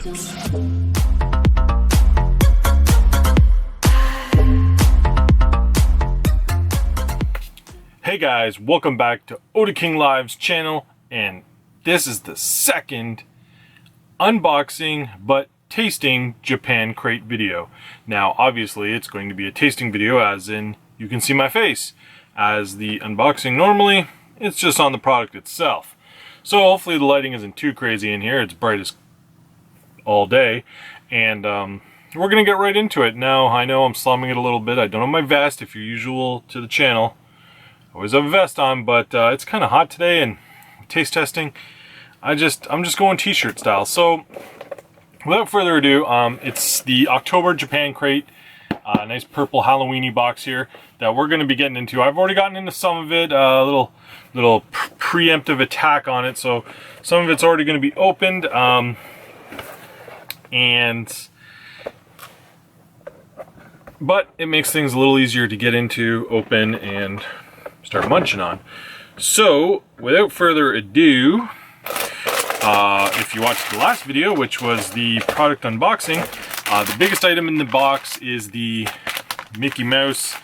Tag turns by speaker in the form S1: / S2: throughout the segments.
S1: Hey guys, welcome back to Oda King Live's channel, and this is the second unboxing but tasting Japan crate video. Now obviously it's going to be a tasting video, as in you can see my face. As the unboxing, normally it's just on the product itself. So hopefully the lighting isn't too crazy in here. It's bright as all day, and we're gonna get right into it. Now I know I'm slumming it a little bit. I don't have my vest. If you're usual to the channel, I always have a vest on, but it's kind of hot today, and taste testing, I'm just going t-shirt style. So without further ado, it's the October Japan crate, nice purple Halloweeny box here that we're going to be getting into. I've already gotten into some of it, a little preemptive attack on it, so some of it's already going to be opened, but it makes things a little easier to get into, open, and start munching on. So without further ado, if you watched the last video, which was the product unboxing, the biggest item in the box is the Mickey Mouse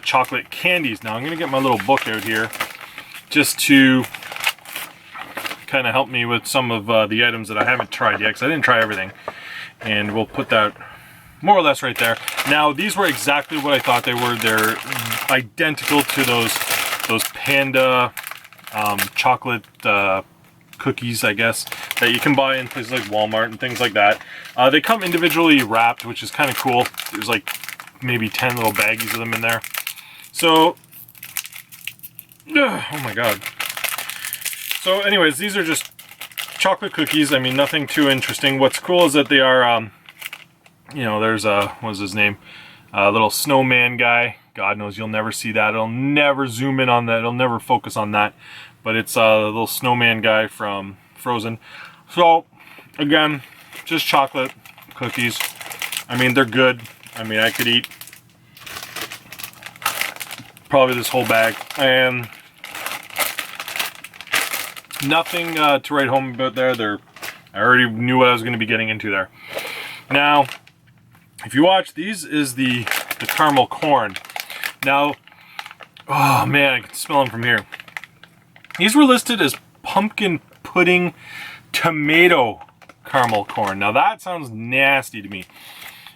S1: chocolate candies. Now I'm going to get my little book out here just to kind of help me with some of the items that I haven't tried yet, because I didn't try everything, and we'll put that more or less right there. Now these were exactly what I thought they were. They're identical to those panda chocolate cookies, I guess, that you can buy in places like Walmart and things like that. They come individually wrapped, which is kind of cool. There's like maybe 10 little baggies of them in there. So, oh my god. So anyways, these are just chocolate cookies. I mean, nothing too interesting. What's cool is that they are, you know, there's what's his name? Little snowman guy. God knows you'll never see that. It'll never zoom in on that. It'll never focus on that. But it's a little snowman guy from Frozen. So, again, just chocolate cookies. I mean, they're good. I mean, I could eat probably this whole bag. And nothing to write home about there. I already knew what I was going to be getting into there. Now, if you watch, these is the caramel corn. Now, oh man, I can smell them from here. These were listed as pumpkin pudding tomato caramel corn. Now that sounds nasty to me.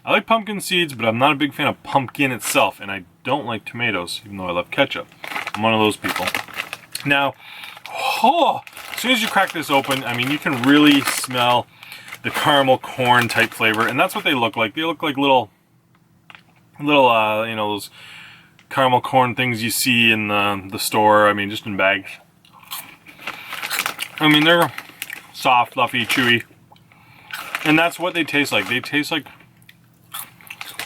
S1: I like pumpkin seeds, but I'm not a big fan of pumpkin itself, and I don't like tomatoes, even though I love ketchup. I'm one of those people. Now, oh, as soon as you crack this open, I mean, you can really smell the caramel corn type flavor, and that's what they look like. They look like little, you know, those caramel corn things you see in the store. I mean, just in bags. I mean, they're soft, fluffy, chewy, and that's what they taste like. They taste like,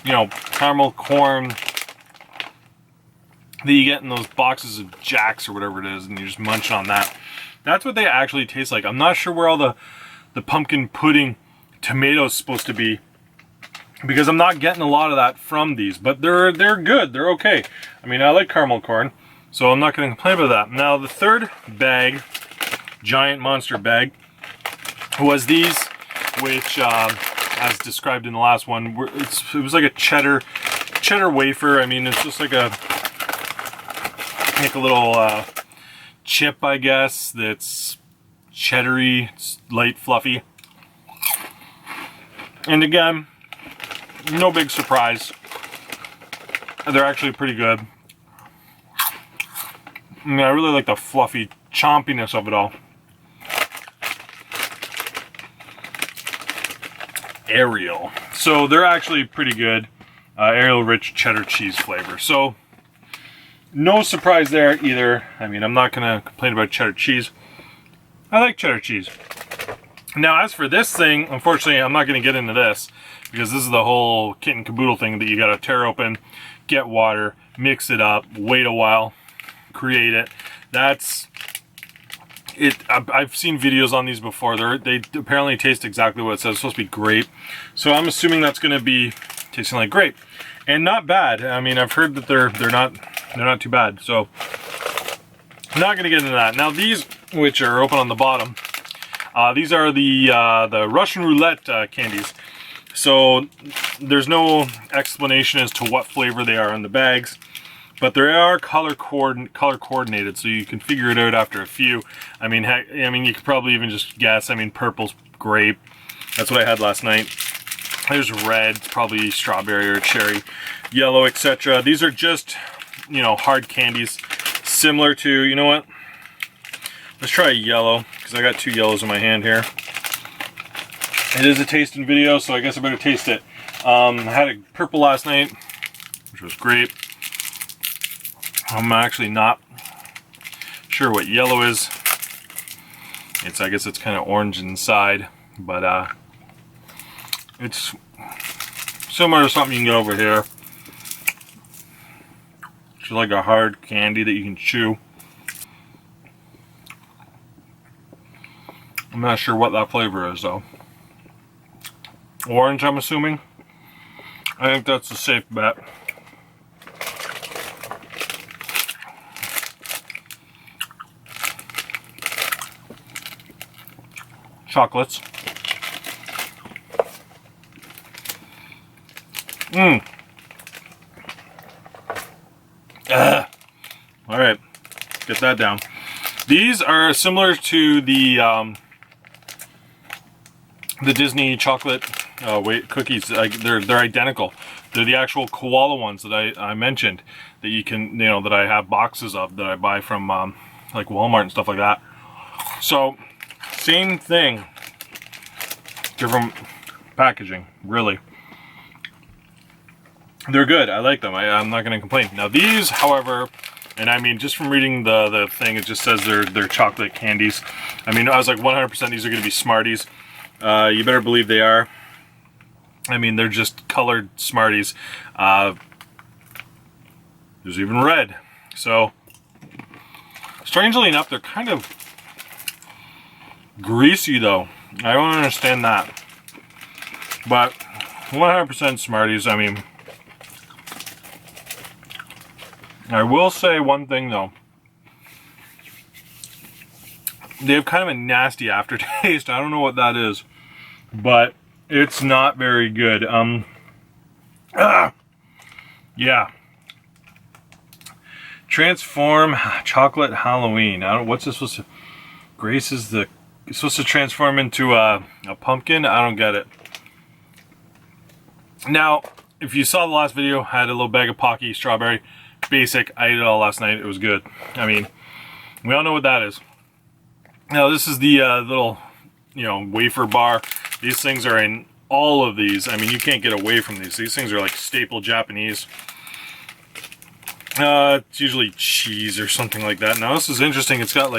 S1: you know, caramel corn that you get in those boxes of Jacks or whatever it is, and you just munch on that. That's what they actually taste like. I'm not sure where all the pumpkin pudding tomato is supposed to be, because I'm not getting a lot of that from these, but they're good. They're okay. I mean, I like caramel corn, so I'm not going to complain about that. Now, the third bag, giant monster bag, was these, which, as described in the last one, it was like a cheddar wafer. I mean, it's just like a little chip, I guess, that's cheddary, it's light, fluffy. And again, no big surprise. They're actually pretty good. I mean, I really like the fluffy chompiness of it all. Ariel. So they're actually pretty good. Ariel rich cheddar cheese flavor. So no surprise there either. I mean, I'm not going to complain about cheddar cheese. I like cheddar cheese. Now, as for this thing, unfortunately, I'm not going to get into this, because this is the whole Kitten Caboodle thing that you got to tear open, get water, mix it up, wait a while, create it. That's it. I've seen videos on these before. They apparently taste exactly what it says. It's supposed to be grape. So I'm assuming that's going to be tasting like grape, and not bad. I mean, I've heard that they're not too bad. So I'm not going to get into that. Now these, which are open on the bottom, These are the Russian Roulette candies. So there's no explanation as to what flavor they are in the bags, but they are color coordinated, so you can figure it out after a few. I mean, heck, you could probably even just guess. I mean, purple's grape. That's what I had last night. There's red, probably strawberry or cherry, yellow, etc. These are just, you know, hard candies, similar to, you know what? Let's try a yellow, because I got 2 yellows in my hand here. It is a tasting video, so I guess I better taste it. I had a purple last night, which was great. I'm actually not sure what yellow is. I guess it's kind of orange inside, but it's similar to something you can get over here. It's like a hard candy that you can chew. I'm not sure what that flavor is though. Orange, I'm assuming. I think that's a safe bet. Chocolates. Alright, get that down. These are similar to the Disney chocolate cookies. They're identical. They're the actual koala ones that I mentioned that you can, you know, that I have boxes of that I buy from like Walmart and stuff like that. So same thing, different packaging, really. They're good. I like them. I'm not going to complain. Now these, however, and I mean, just from reading the thing, it just says they're chocolate candies. I mean, I was like 100% these are going to be Smarties. You better believe they are. I mean, they're just colored Smarties. There's even red. So, strangely enough, they're kind of greasy though. I don't understand that. But 100% Smarties. I mean, I will say one thing though. They have kind of a nasty aftertaste. I don't know what that is, but it's not very good. Yeah. Transform chocolate Halloween. I don't. What's this supposed to? Grace is it's supposed to transform into a pumpkin. I don't get it. Now, if you saw the last video, I had a little bag of Pocky strawberry. Basic. I ate it all last night. It was good. I mean, we all know what that is. Now this is the little, you know, wafer bar. These things are in all of these. I mean, you can't get away from these. These things are like staple Japanese. It's usually cheese or something like that. Now this is interesting. It's got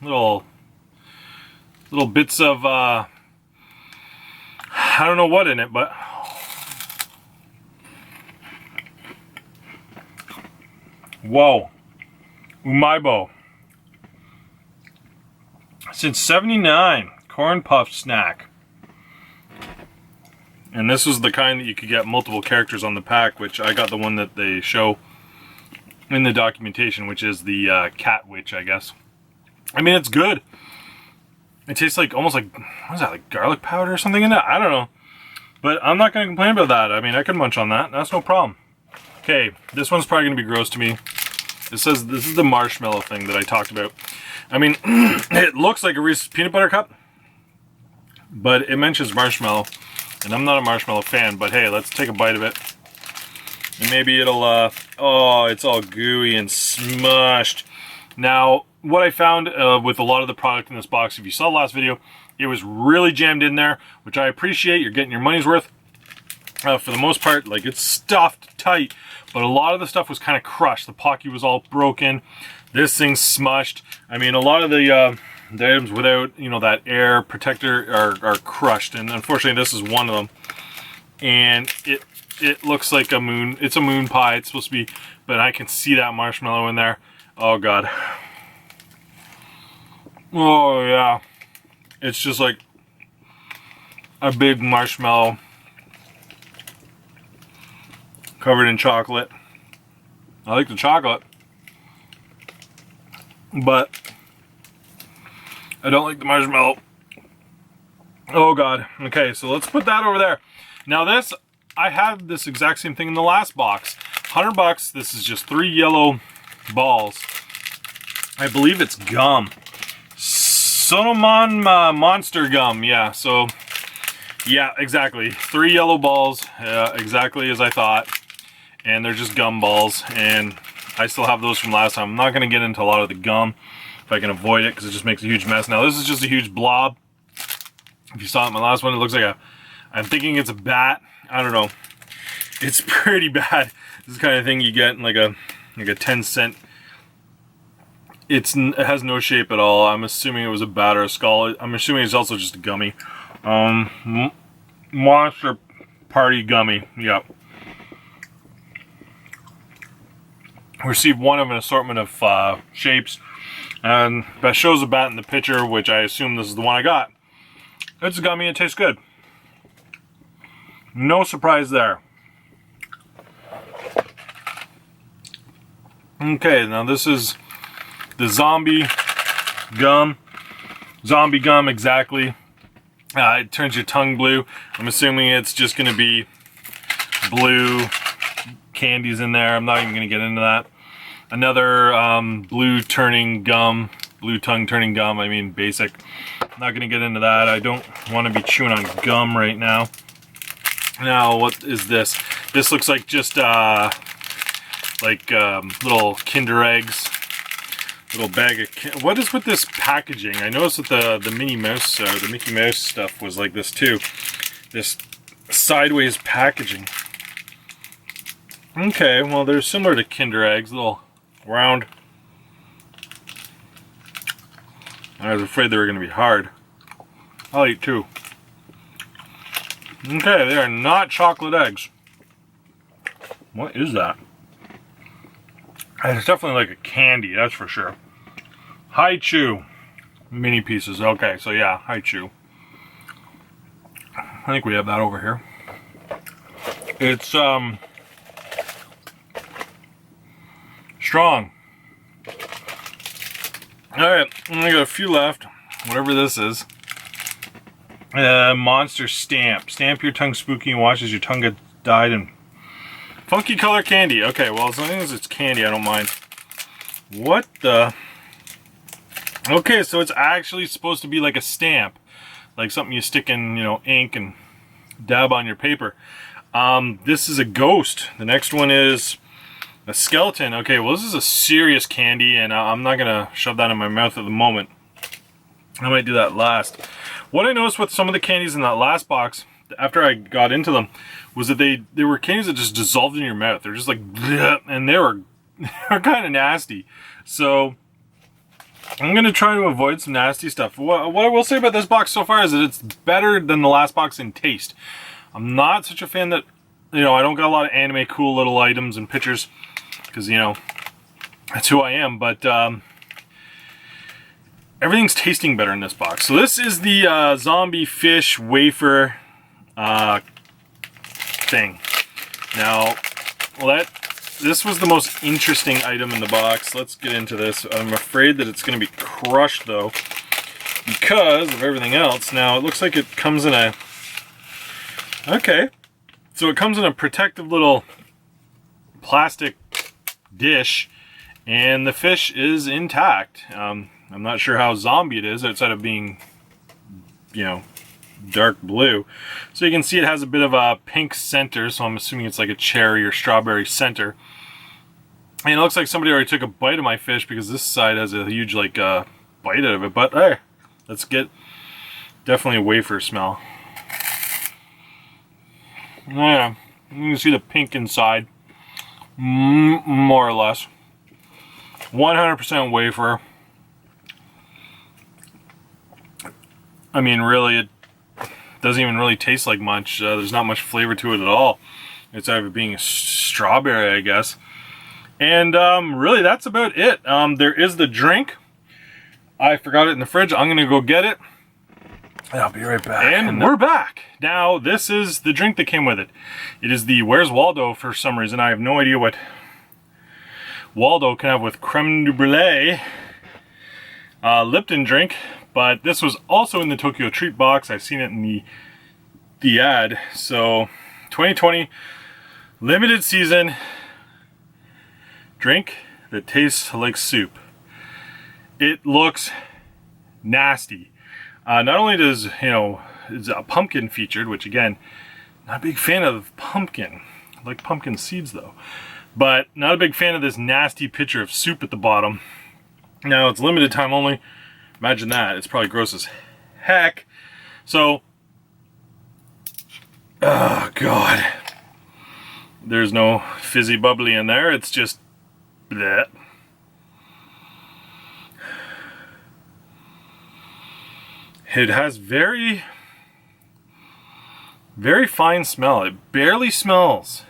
S1: little bits of I don't know what in it, but whoa. Umaibo. Since '79, corn puff snack. And this was the kind that you could get multiple characters on the pack, which I got the one that they show in the documentation, which is the cat witch, I guess. I mean, it's good. It tastes like, almost like, what is that, like garlic powder or something in it? I don't know. But I'm not going to complain about that. I mean, I could munch on that. That's no problem. Okay, this one's probably going to be gross to me. It says this is the marshmallow thing that I talked about. I mean, it looks like a Reese's peanut butter cup, but it mentions marshmallow, and I'm not a marshmallow fan, but hey, let's take a bite of it. And maybe it'll, oh, it's all gooey and smushed. Now, what I found with a lot of the product in this box, if you saw the last video, it was really jammed in there, which I appreciate. You're getting your money's worth. For the most part, like, it's stuffed tight, but a lot of the stuff was kind of crushed. The Pocky was all broken. This thing's smushed. I mean, a lot of the items without, you know, that air protector are crushed, and unfortunately this is one of them. And it looks like a moon. It's a moon pie. It's supposed to be, but I can see that marshmallow in there. Oh god. Oh yeah. It's just like a big marshmallow covered in chocolate. I like the chocolate, but I don't like the marshmallow. Oh God. Okay, so let's put that over there. Now this, I had this exact same thing in the last box. $100. This is just 3 yellow balls. I believe it's gum. Solomon Monster Gum. Yeah, so yeah, exactly. 3 yellow balls, exactly as I thought. And they're just gum balls. And I still have those from last time. I'm not going to get into a lot of the gum if I can avoid it because it just makes a huge mess. Now this is just a huge blob. If you saw it in my last one, it looks like I'm thinking it's a bat. I don't know. It's pretty bad. This is the kind of thing you get in like a 10-cent. It has no shape at all. I'm assuming it was a bat or a skull. I'm assuming it's also just a gummy. Monster Party Gummy. Yep. Received one of an assortment of shapes. And that shows a bat in the picture, which I assume this is the one I got. It's a gummy, it tastes good. No surprise there. Okay, now this is the zombie gum. Zombie gum, exactly. It turns your tongue blue. I'm assuming it's just going to be blue candies in there. I'm not even going to get into that. Another blue turning gum. Blue tongue turning gum. I mean, basic. I'm not going to get into that. I don't want to be chewing on gum right now. Now, what is this? This looks like just little Kinder Eggs. Little bag of... What is with this packaging? I noticed that the Minnie Mouse, the Mickey Mouse stuff was like this too. This sideways packaging. Okay, well they're similar to Kinder Eggs, little round. I was afraid they were going to be hard. I'll eat 2. Okay, they are not chocolate eggs. What is that? It's definitely like a candy, that's for sure. High Chew. Mini pieces. Okay, so yeah, High Chew. I think we have that over here. It's strong. Alright, I got a few left. Whatever this is. Monster Stamp. Stamp your tongue spooky and watch as your tongue gets dyed in funky color candy. Okay, well, as long as it's candy, I don't mind. What the... Okay, so it's actually supposed to be like a stamp. Like something you stick in, ink and dab on your paper. This is a ghost. The next one is a skeleton. Okay, well, this is a serious candy, and I'm not going to shove that in my mouth at the moment. I might do that last. What I noticed with some of the candies in that last box, after I got into them, was that they were candies that just dissolved in your mouth. They're just like, and they were kind of nasty. So I'm going to try to avoid some nasty stuff. What I will say about this box so far is that it's better than the last box in taste. I'm not such a fan that, I don't got a lot of anime cool little items and pictures, because, that's who I am, but everything's tasting better in this box. So this is the zombie fish wafer thing. Now, well, this was the most interesting item in the box. Let's get into this. I'm afraid that it's going to be crushed, though, because of everything else. Now, it looks like it comes in a... Okay. So it comes in a protective little plastic dish, and the fish is intact. I'm not sure how zombie it is, outside of being, dark blue. So you can see it has a bit of a pink center, so I'm assuming it's like a cherry or strawberry center. And it looks like somebody already took a bite of my fish, because this side has a huge bite out of it. But hey, let's get definitely a wafer smell. Yeah, you can see the pink inside, more or less. 100% wafer. I mean, really, it doesn't even really taste like much. There's not much flavor to it at all. It's either being a strawberry, I guess. And really, that's about it. There is the drink. I forgot it in the fridge. I'm going to go get it. And I'll be right back. And we're back. Now, this is the drink that came with it. It is the Where's Waldo for some reason. I have no idea what Waldo can have with creme brulee. Lipton drink. But this was also in the Tokyo Treat box. I've seen it in the ad. So 2020 limited season drink that tastes like soup. It looks nasty. Not only does, is a pumpkin featured, which again, not a big fan of pumpkin. I like pumpkin seeds though. But not a big fan of this nasty picture of soup at the bottom. Now it's limited time only. Imagine that. It's probably gross as heck. So, oh god. There's no fizzy bubbly in there. It's just bleh. It has very, very fine smell. It barely smells.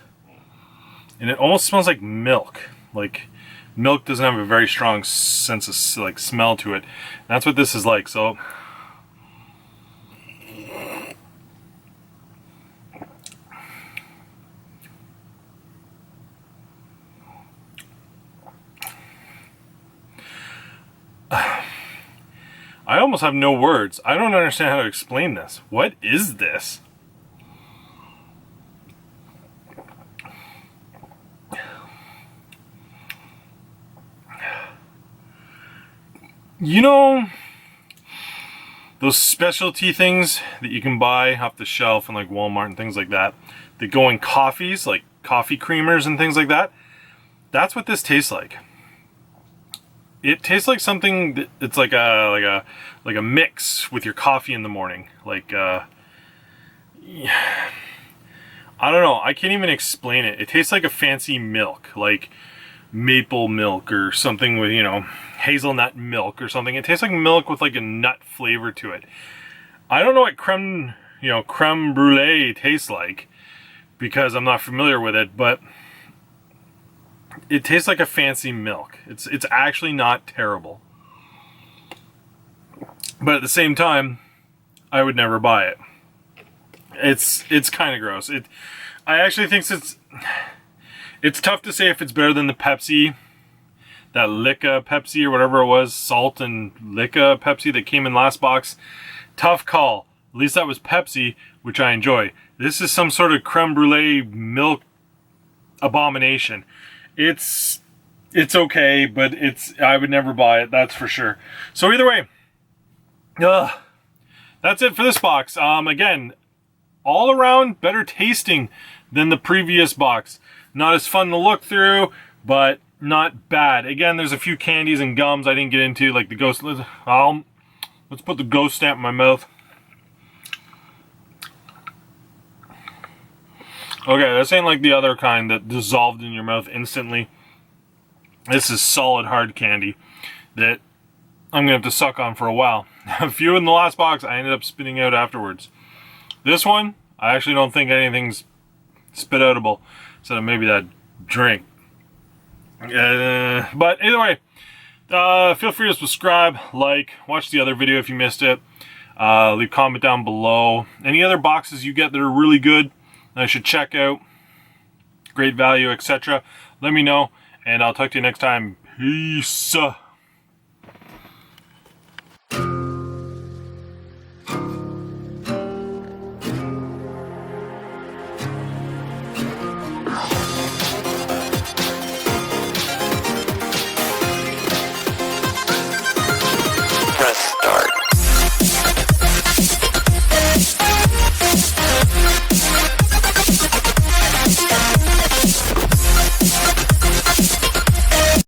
S1: And it almost smells like milk. Like milk doesn't have a very strong sense of like smell to it. That's what this is like. So I almost have no words. I don't understand how to explain this. What is this? You know, those specialty things that you can buy off the shelf in like Walmart and things like that, that go in coffees, like coffee creamers and things like that. That's what this tastes like. It tastes like something that it's like a mix with your coffee in the morning. Like I don't know. I can't even explain it. It tastes like a fancy milk, like maple milk or something with, hazelnut milk or something. It tastes like milk with like a nut flavor to it. I don't know what creme brulee tastes like because I'm not familiar with it, but it tastes like a fancy milk. It's actually not terrible. But at the same time, I would never buy it. It's kind of gross. I actually think it's tough to say if it's better than the Pepsi, that Licka Pepsi or whatever it was, salt and Licka Pepsi that came in last box. Tough call. At least that was Pepsi, which I enjoy. This is some sort of creme brulee milk abomination. It's okay, but I would never buy it, that's for sure. So either way, that's it for this box. Again, all around better tasting than the previous box. Not as fun to look through, but not bad. Again, there's a few candies and gums I didn't get into, like the ghost. Let's put the ghost stamp in my mouth. Okay, this ain't like the other kind that dissolved in your mouth instantly. This is solid hard candy that I'm gonna have to suck on for a while. A few in the last box I ended up spitting out afterwards. This one, I actually don't think anything's spit outable. So maybe that drink. But either way, feel free to subscribe, like, watch the other video if you missed it. Leave a comment down below. Any other boxes you get that are really good that I should check out, great value, etc. Let me know, and I'll talk to you next time. Peace.